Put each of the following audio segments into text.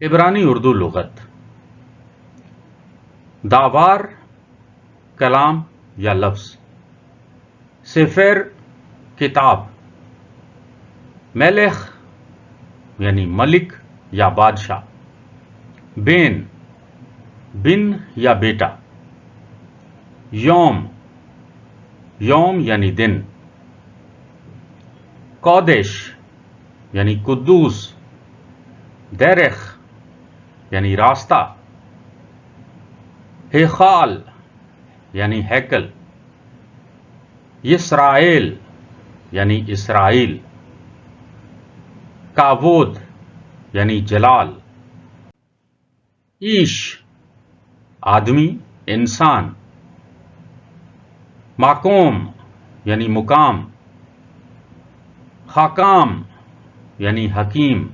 عبرانی اردو لغت داوار کلام یا لفظ سفر کتاب ملخ یعنی ملک یا بادشاہ بین بن یا بیٹا یوم یوم یعنی دن قودش یعنی قدوس درخ یعنی راستہ ہیخال یعنی ہیکل یسرائیل یعنی اسرائیل کاوود یعنی جلال ایش آدمی انسان مقام یعنی مقام حکام یعنی حکیم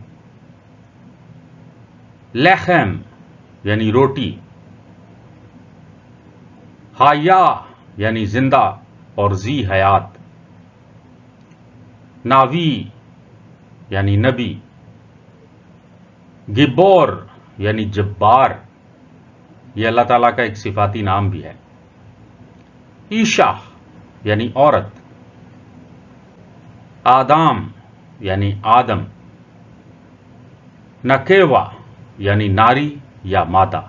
لحم یعنی روٹی حیا یعنی زندہ اور ذی حیات ناوی یعنی نبی گبور یعنی جبار یہ اللہ تعالیٰ کا ایک صفاتی نام بھی ہے ایشا یعنی عورت آدم یعنی آدم نکیوا یعنی ناری یا مادہ